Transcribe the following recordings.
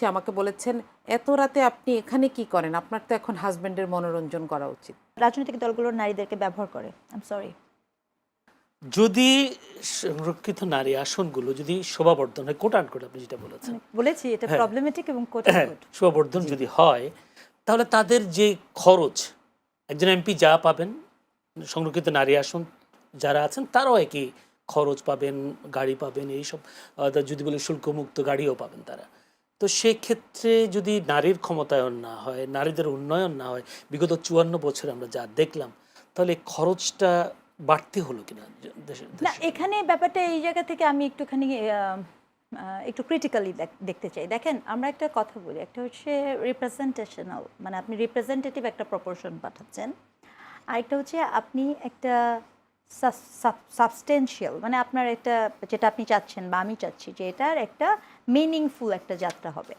হচ্ছে আমাকে বলেছেন এত রাতে আপনি এখানে কি করেন, আপনার তো এখন হাজবেন্ডের মনোরঞ্জন করা উচিত। রাজনৈতিক দলগুলো নারীদেরকে ব্যবহার করে। I am sorry. যদি সংরক্ষিত নারী আসনগুলো যদি শোভাবর্ধন হয়, কোট আনকোট আপনি যেটা বলেছেন, বলেছি এটা হ্যাঁ। প্রবলেমেটিক এবং কোট হ্যাঁ, আনকোট। শোভাবর্ধন যদি হয়, তাহলে তাদের যে খরচ, একজন এমপি যা পাবেন, সংরক্ষিত নারী আসন যারা আছেন তারাও একই খরচ পাবেন, গাড়ি পাবেন, এইসব যদি বলে শুল্কমুক্ত গাড়িও পাবেন তারা। তো সেক্ষেত্রে যদি নারীর ক্ষমতায়ন না হয়, নারীদের উন্নয়ন না হয়, বিগত 54 বছরে আমরা যা দেখলাম, তাহলে খরচটা বাড়তি হলো কিনা না, এখানে ব্যাপারটা এই জায়গা থেকে আমি একটুখানি একটু ক্রিটিক্যালি দেখতে চাই। দেখেন, আমরা একটা কথা বলি, একটা হচ্ছে রিপ্রেজেন্টেশনাল, মানে আপনি রিপ্রেজেন্টেটিভ একটা প্রপোর্শন পাঠাচ্ছেন, আরেকটা হচ্ছে আপনি একটা সাবস্টেন্সিয়াল, মানে আপনার একটা যেটা আপনি চাচ্ছেন বা আমি চাচ্ছি যে এটার একটা মিনিংফুল একটা যাত্রা হবে।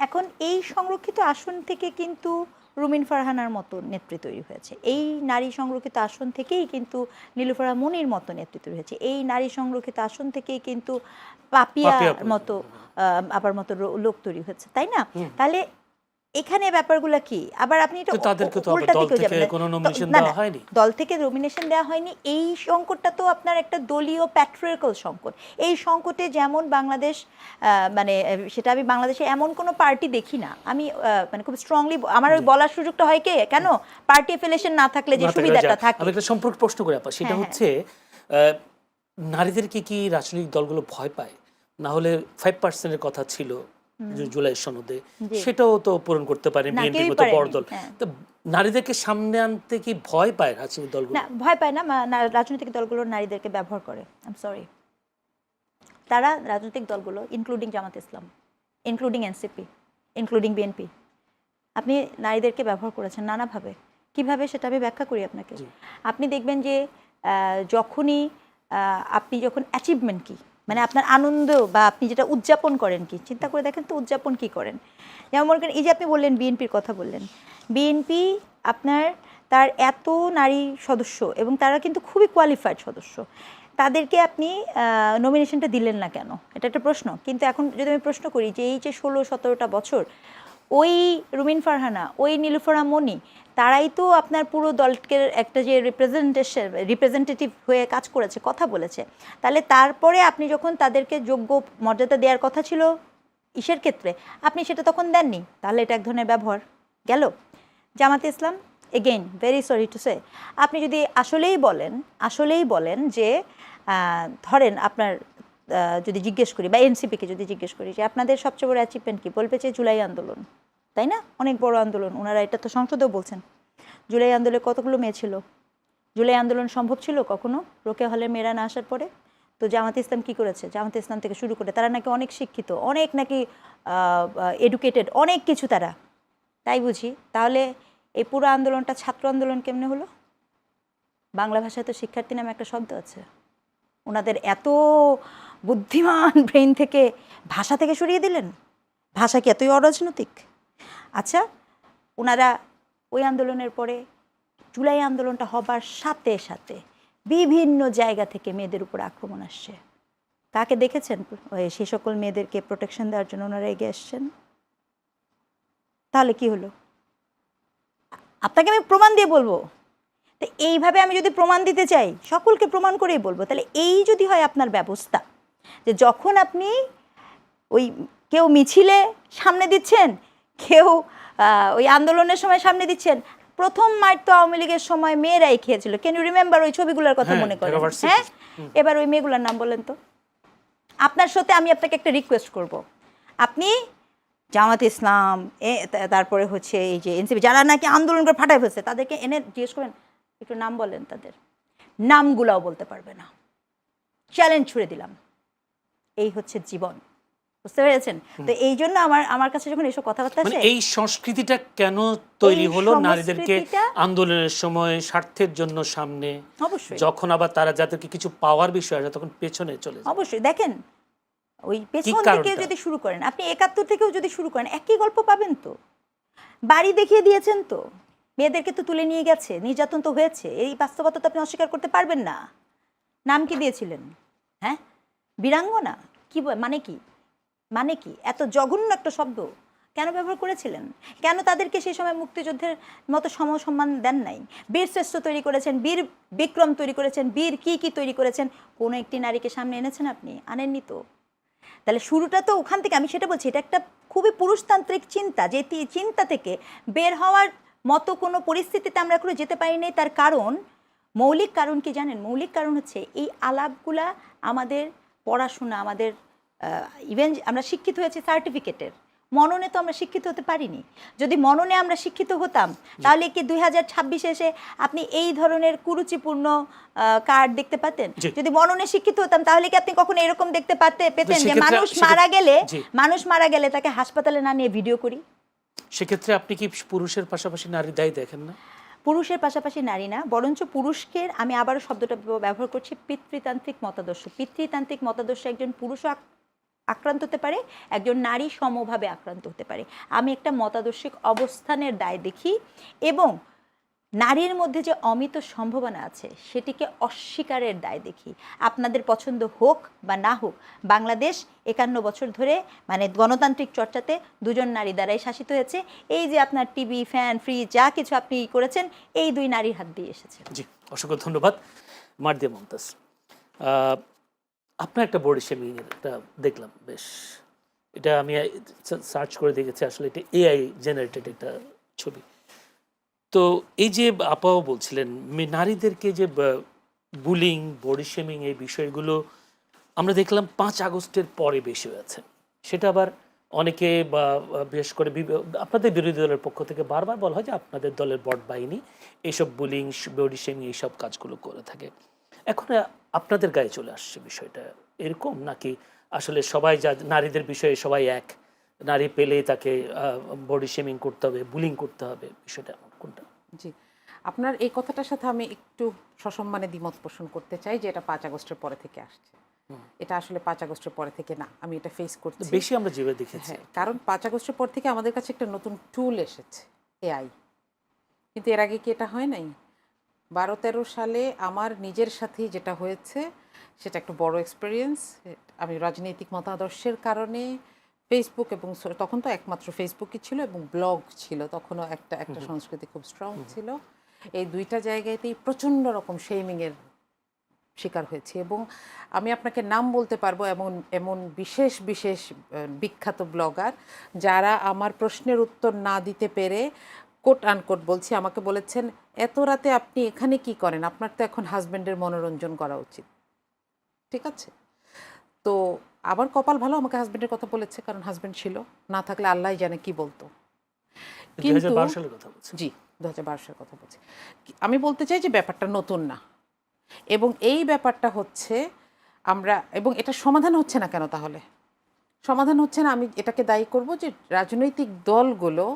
এখন এই সংরক্ষিত আসন থেকে কিন্তু রুমিন ফারহানার মতো নেত্রী তৈরি হয়েছে, এই নারী সংরক্ষিত আসন থেকেই কিন্তু নীলুফারা মনির মতো নেত্রী তৈরি হয়েছে, এই নারী সংরক্ষিত আসন থেকেই কিন্তু পাপিয়ার মতো আবার মতো লোক তৈরি হয়েছে, তাই না? তাহলে এখানে ব্যাপারগুলো কি? আবার আপনি এটা উল্টা দিকেও যাবেন, দল থেকে নমিনেশন দেওয়া হয়নি, এই সংকটটা তো আপনার একটা দলীয় প্যাট্রিয়ার্কাল সংকট। এই সংকটে যেমন বাংলাদেশ, মানে সেটা আমি বাংলাদেশে এমন কোনো পার্টি দেখি না, আমি মানে খুব স্ট্রংলি আমার ওই বলার সুযোগটা হয় কে, কেন পার্টি এফিলিয়েশন না থাকলে যে সুবিধাটা থাকে। আমি একটা সম্পর্ক প্রশ্ন করে আপা, সেটা হচ্ছে নারীদেরকে কি রাজনৈতিক দলগুলো ভয় পায়? না হলে 5% কথা ছিল জুলাই সনদে, সেটাও তো পূরণ করতে পারে বিএনপির মতো বড় দল। তো নারীদেরকে সামনে আনতে কি ভয় পায় রাজনৈতিক দলগুলো? না, ভয় পায় না। রাজনৈতিক দলগুলো নারীদেরকে ব্যবহার করে। আই এম সরি, তারা রাজনৈতিক দলগুলো ইনক্লুডিং জামাত ইসলাম, ইনক্লুডিং এনসিপি, ইনক্লুডিং বিএনপি, আপনি নারীদেরকে ব্যবহার করেছেন নানাভাবে। কিভাবে সেটা আমি ব্যাখ্যা করি আপনাকে। আপনি দেখবেন যে যখনই আপনি যখন অ্যাচিভমেন্ট কি, মানে আপনার আনন্দ বা আপনি যেটা উদযাপন করেন কি, চিন্তা করে দেখেন তো উদযাপন কি করেন। যেমন মনে করেন, এই যে আপনি বললেন বিএনপির কথা বললেন, বিএনপি আপনার তার এত নারী সদস্য এবং তারা কিন্তু খুবই কোয়ালিফাইড সদস্য, তাদেরকে আপনি নমিনেশনটা দিলেন না কেন, এটা একটা প্রশ্ন। কিন্তু এখন যদি আমি প্রশ্ন করি যে এই যে 16-17টা বছর ওই রুমিন ফারহানা, ওই নীলুফারা মনি, তারাই তো আপনার পুরো দলকে একটা যে রিপ্রেজেন্টেটিভ হয়ে কাজ করেছে, কথা বলেছে, তাহলে তারপরে আপনি যখন তাদেরকে যোগ্য মর্যাদা দেওয়ার কথা ছিল ইসের ক্ষেত্রে, আপনি সেটা তখন দেননি, তাহলে এটা এক ধরনের ব্যবহার গেল। Jamaat-e Islam, again very sorry to say, আপনি যদি আসলেই বলেন যে ধরেন আপনার যদি জিজ্ঞেস করি, বা এনসিপিকে যদি জিজ্ঞেস করি যে আপনাদের সবচেয়ে বড় অ্যাচিভমেন্ট কী, বলবে যে জুলাই আন্দোলন, তাই না? অনেক বড় আন্দোলন, ওনারা এটা তো সংসদেও বলছেন। জুলাই আন্দোলনে কতগুলো মেয়ে ছিল? জুলাই আন্দোলন সম্ভব ছিল কখনো রোকেয়া হলের মেয়েরা না আসার পরে? তো জামাতে ইসলাম কী করেছে? জামাতে ইসলাম থেকে শুরু করে তারা নাকি অনেক শিক্ষিত, অনেক নাকি এডুকেটেড, অনেক কিছু তারা, তাই বুঝি। তাহলে এই পুরো আন্দোলনটা ছাত্র আন্দোলন কেমনে হলো? বাংলা ভাষায় তো শিক্ষার্থী নামে একটা শব্দ আছে। ওনাদের এত বুদ্ধিমান ব্রেন থেকে ভাষা থেকে সরিয়ে দিলেন? ভাষা কি এতই অরাজনৈতিক? আচ্ছা, ওনারা ওই আন্দোলনের পরে জুলাই আন্দোলনটা হবার সাথে সাথে বিভিন্ন জায়গা থেকে মেয়েদের উপর আক্রমণ আসছে, তাকে দেখেছেন? সেই সকল মেয়েদেরকে প্রোটেকশন দেওয়ার জন্য ওনারা এগিয়ে আসছেন। তাহলে কি হলো? আপনাকে আমি প্রমাণ দিয়ে বলবো। তো এইভাবে আমি যদি প্রমাণ দিতে চাই, সকলকে প্রমাণ করেই বলবো। তাহলে এই যদি হয় আপনার ব্যবস্থা, যে যখন আপনি ওই কেউ মিছিলে সামনে দিচ্ছেন, কেউ ওই আন্দোলনের সময় সামনে দিচ্ছেন, প্রথম মাইট তো আওয়ামী লীগের সময় মেয়েরাই খেয়েছিল। Can you remember? ওই ছবিগুলোর কথা মনে করেন? হ্যাঁ, এবার ওই মেয়েগুলোর নাম বলেন তো। আপনার সাথে আমি আপনাকে একটা রিকোয়েস্ট করব, আপনি জামাত ইসলাম, তারপরে হচ্ছে এই যে এনসিপি, যারা নাকি আন্দোলন করে ফাটাই ফেলছে, তাদেরকে এনে জিজ্ঞেস করেন, একটু নাম বলেন, তাদের নামগুলাও বলতে পারবে না। চ্যালেঞ্জ ছুড়ে দিলাম। এই হচ্ছে জীবন, বুঝতে পেরেছেন? তো এই জন্য আমার কাছে যখন এইসব কথাবার্তা আসে, এই সংস্কৃতিটা কেন তৈরি হলো নারীদেরকে আন্দোলনের সময় স্বার্থের জন্য সামনে, অবশ্যই যখন আবার তারা যাদেরকে কিছু পাওয়ার বিষয় আছে তখন পেছনে চলে যায়? অবশ্যই দেখেন, ওই পেছন থেকে যদি শুরু করেন, আপনি 71 থেকেও যদি শুরু করেন, একই গল্প পাবেন তো। বাড়ি দেখিয়ে দিয়েছেন তো, মেয়েদেরকে তো তুলে নিয়ে গেছে, নির্যাতন তো হয়েছে, এই বাস্তবতা তো আপনি অস্বীকার করতে পারবেন না। নাম কি দিয়েছিলেন? হ্যাঁ, বীরাঙ্গনা, কি মানে কি? মানে কি? এত জঘন্য একটা শব্দ কেন ব্যবহার করেছিলেন? কেন তাদেরকে সেই সময় মুক্তিযুদ্ধের মতো সমসম্মান দেন নাই? বীর শ্রেষ্ঠ তৈরি করেছেন, বীর বিক্রম তৈরি করেছেন, বীর কি তৈরি করেছেন, কোনো একটি নারীকে সামনে এনেছেন আপনি? আনেননি তো। তাহলে শুরুটা তো ওখান থেকে, আমি সেটা বলছি, এটা একটা খুবই পুরুষতান্ত্রিক চিন্তা, যে চিন্তা থেকে বের হওয়ার মতো কোনো পরিস্থিতিতে আমরা এখনো যেতে পারিনি। তার কারণ, মৌলিক কারণ কি জানেন? মৌলিক কারণ হচ্ছে এই আলাপগুলা আমাদের পড়াশোনা, আমাদের ইভেন আমরা শিক্ষিত হয়েছি সার্টিফিকেটের, মননে তো আমরা শিক্ষিত হতে পারিনি। যদি মননে আমরা শিক্ষিত হতাম তাহলে কি 2026 এসে আপনি এই ধরনের কুরুচিপূর্ণ কার্ড দেখতে পাতেন? যদি মননে শিক্ষিত হতাম তাহলে কি আপনি কখনো এরকম দেখতে পেতেন যে মানুষ মারা গেলে তাকে হাসপাতালে না নিয়ে ভিডিও করি? সেক্ষেত্রে আপনি কি পুরুষের পাশাপাশি নারী দায়ী দেখেন না? পুরুষের পাশাপাশি নারী না, বরঞ্চ পুরুষকে আমি আবারও শব্দটা ব্যবহার করছি, পিতৃতান্ত্রিক মতাদর্শ। পিতৃতান্ত্রিক মতাদর্শ একজন পুরুষও আক্রান্ত হতে পারে, একজন নারী সমভাবে আক্রান্ত হতে পারে। আমি একটা মতাদর্শিক অবস্থানের দায় দেখি, এবং নারীর মধ্যে যে অমিত সম্ভাবনা আছে সেটিকে অস্বীকারের দায় দেখি। আপনাদের পছন্দ হোক বা না হোক, বাংলাদেশ 51 বছর ধরে মানে গণতান্ত্রিক চর্চাতে দুজন নারী দ্বারাই শাসিত হয়েছে। এই যে আপনার টিভি, ফ্যান, ফ্রিজ যা কিছু আপনি করেছেন, এই দুই নারীর হাত দিয়ে এসেছে। জি, অসংখ্য ধন্যবাদ মার্দিয়া মুমতাজ। আপনার একটা বডি শেমিং এর একটা দেখলাম, বেশ, এটা আমি সার্চ করে দেখেছি, আসলে এটা এআই জেনারেটেড একটা ছবি। তো এই যে আপাও বলছিলেন নারীদেরকে যে বুলিং, বডি শেমিং, এই বিষয়গুলো আমরা দেখলাম 5 আগস্টের পরে বেশি হয়েছে। সেটা আবার অনেকে বা বিশেষ করে আপনাদের বিরোধী দলের পক্ষ থেকে বারবার বলা হয় যে আপনাদের দলের বট বাহিনী এইসব বুলিং, বডি শেমিং এইসব কাজগুলো করে থাকে। এখন আপনাদের গায়ে চলে আসছে বিষয়টা এরকম, নাকি আসলে সবাই যা নারীদের বিষয়ে সবাই এক, নারী পেলে তাকে বডি শেমিং করতে হবে, বুলিং করতে হবে, বিষয়টা কোনটা? জি, আপনার এই কথাটার সাথে আমি একটু সসম্মানে দ্বিমত পোষণ করতে চাই যে এটা 5 আগস্টের পরে থেকে আসছে। এটা আসলে 5 আগস্টের পরে থেকে না, আমি এটা ফেস করছি বেশি আমরা যেভাবে দেখেছি। হ্যাঁ, কারণ 5 আগস্টের পর থেকে আমাদের কাছে একটা নতুন টুল এসেছে, এআই। কিন্তু এর আগে কি এটা হয় নাই? 12-13 সালে আমার নিজের সাথেই যেটা হয়েছে সেটা একটা বড় এক্সপেরিয়েন্স। আমি রাজনৈতিক মতাদর্শের কারণে ফেসবুক এবং তখন তো একমাত্র ফেসবুকই ছিল এবং ব্লগ ছিল, তখনও একটা সংস্কৃতি খুব স্ট্রং ছিল। এই দুইটা জায়গাতেই প্রচণ্ড রকম শেমিংয়ের শিকার হয়েছি, এবং আমি আপনাকে নাম বলতে পারবো এমন এমন বিশেষ বিশেষ বিখ্যাত ব্লগার যারা আমার প্রশ্নের উত্তর না দিতে পেরে কোট আনকোট বলছি, আমাকে বলেছেন এত রাতে আপনি এখানে কি করেন, আপনার তো এখন হাজব্যান্ডের মনোরঞ্জন করা উচিত। ঠিক আছে, তো আবার কপাল ভালো, আমাকে হাজব্যান্ডের কথা বলেছে, কারণ হাজব্যান্ড ছিল, না থাকলে আল্লাহ জানে কি বলতো। কিন্তু 2012 সালের কথা বলছি। জি, 2012 সালের কথা বলছি। আমি বলতে চাই যে ব্যাপারটা নতুন না, এবং এই ব্যাপারটা হচ্ছে আমরা, এবং এটা সমাধান হচ্ছে না কেন? তাহলে সমাধান হচ্ছে না, আমি এটাকে দায়ী করব যে রাজনৈতিক দলগুলো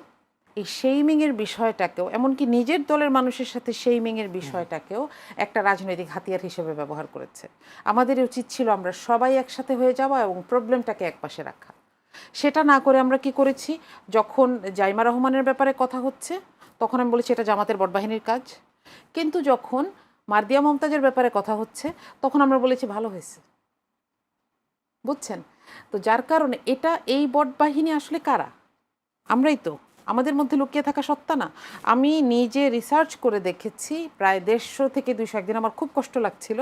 এই শেমিংয়ের বিষয়টাকেও, এমনকি নিজের দলের মানুষের সাথে শেমিংয়ের বিষয়টাকেও একটা রাজনৈতিক হাতিয়ার হিসেবে ব্যবহার করেছে। আমাদের উচিত ছিল আমরা সবাই একসাথে হয়ে যাওয়া এবং প্রবলেমটাকে একপাশে রাখা। সেটা না করে আমরা কি করেছি, যখন জাইমা রহমানের ব্যাপারে কথা হচ্ছে তখন আমি বলেছি এটা জামাতের বটবাহিনীর কাজ, কিন্তু যখন মার্দিয়া মমতাজের ব্যাপারে কথা হচ্ছে তখন আমরা বলেছি ভালো হয়েছে। বুঝছেন তো? যার কারণে এটা, এই বটবাহিনী আসলে কারা? আমরাই তো, আমাদের মধ্যে লুকিয়ে থাকা সত্তা না। আমি নিজে রিসার্চ করে দেখেছি, প্রায় 150 থেকে 200, একদিন আমার খুব কষ্ট লাগছিল,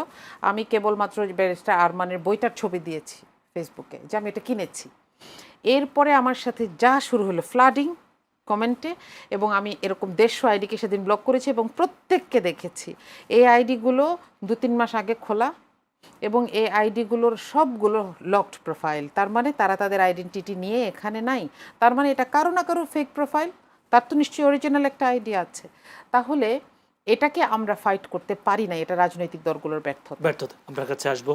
আমি কেবলমাত্র ব্যারিস্টার আরমানের বইটার ছবি দিয়েছি ফেসবুকে যে আমি এটা কিনেছি। এরপরে আমার সাথে যা শুরু হলো ফ্লাডিং কমেন্টে, এবং আমি এরকম 150 আইডিকে সেদিন ব্লক করেছি, এবং প্রত্যেককে দেখেছি এই আইডিগুলো 2-3 মাস আগে খোলা, এবং এই আইডিগুলোর সবগুলো লকড প্রোফাইল। তার মানে তারা তাদের আইডেন্টিটি নিয়ে এখানে নাই, তার মানে এটা কারো না কারো ফেক প্রোফাইল, তার তো নিশ্চয়ই অরিজিনাল একটা আইডি আছে। তাহলে এটাকে আমরা ফাইট করতে পারি না, এটা রাজনৈতিক দলগুলোর ব্যর্থতা। আমরা কাছে আসবো।